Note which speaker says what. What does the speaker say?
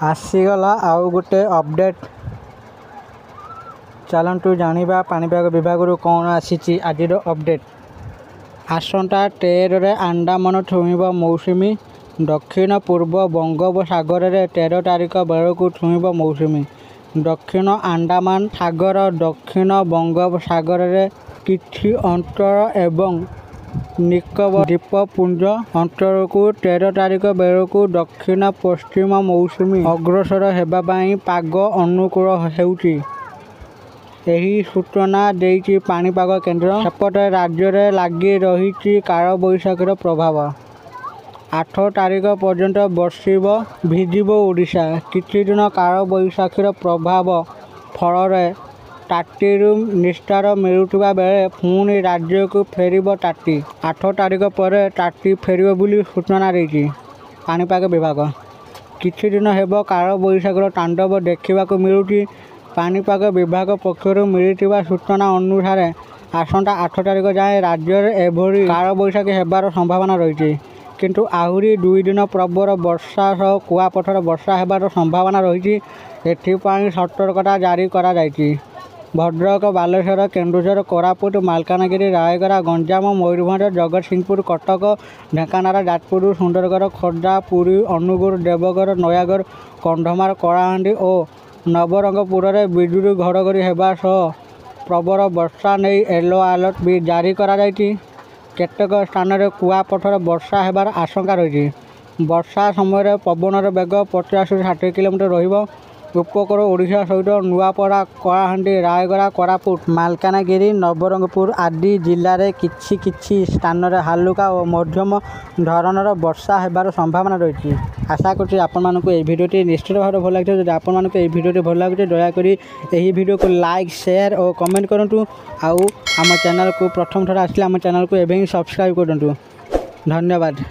Speaker 1: आसीगला आउ गोटे अपडेट चलतु जानिबा पानीपाग विभाग कौन आसी आज अपडेट। आसंता 13 रे अंडमान छुईब मौसुमी। दक्षिण पूर्व बंगोपसागर रे 13 तारिख बेलू छुईब मौसुमी। दक्षिण अंडमान सागर दक्षिण बंगोपसागर रे किछि अंचल एवं निकोबर द्वीपपुंज अंचल को 13 तारिख बेलू दक्षिण पश्चिम मौसुमी अग्रसर हेबा पई पाग अनुकूल हेउची। एही सूचना देइछि पानीपाग केन्द्र। सेपटे राज्य रे लागी रही काल बैशाखीर प्रभाव 8 तारिख पर्यंत बर्षिब भिजिब ओडिशा। किछि दिन काल बैशाखीर प्रभाव फल टाटीरू निस्तार मिलुवा बेले पुणी राज्य को फेरिब टाटी। 8 तारिख पर टाटी फेरिब बोली सूचना देइछि पानीपाग विभाग। किछि दिन हेब काल बैशाखीर तांडव देखा मिलुछि। पानीपाग विभाग पक्षर मिलिथिबा सूचना अनुसार आसंता 8 तारिख जाए राज्य में एभली काल बैशाखी हेबार संभावना रही। किंतु आहुरी 2 दिन प्रबल वर्षा सह कुआपथर वर्षा हेबार संभावना रही। एथिपाई सतर्कता जारी करा जायछि। भद्रक बालेश्वर केन्दुझर कोरापुट मालकानगिरी रायगड़ा गंजाम मयूरभंज जगतसिंहपुर कटक ढेंकानाल जाजपुर सुंदरगढ़ खोर्धा पुरी अनुगुल देवगढ़ नयागढ़ कंधमाल कलाहांडी और नवरंगपुर में बिजुली घड़घड़ी हेबा सह प्रबल वर्षा नहीं येलो अलर्ट भी जारी करा जायछि। केतेक स्थान में कुआपथर वर्षा हेबार आशंका रही। वर्षा समय पवनर बेग 50-60 किलोमीटर रहिबो। उपकूल ओडिशा सहित नुआपड़ा कलाहांडी रायगड़ा कोरापुट मालकानगिरी नवरंगपुर आदि जिले में किछि स्थान में हालुका और मध्यम धरणर वर्षा हेबार संभावना रही। आशा करुँच आपको यह भिडियोटी निश्चित भाव भल लगे। जब आपको यह भिडियोटी भल लगे दयाकोरी यही भिडियो को लाइक शेयर और कमेंट करूँ। आउ आम चैनल को प्रथम थर आसले आम चैनल को एवं सब्सक्राइब करूँ। धन्यवाद।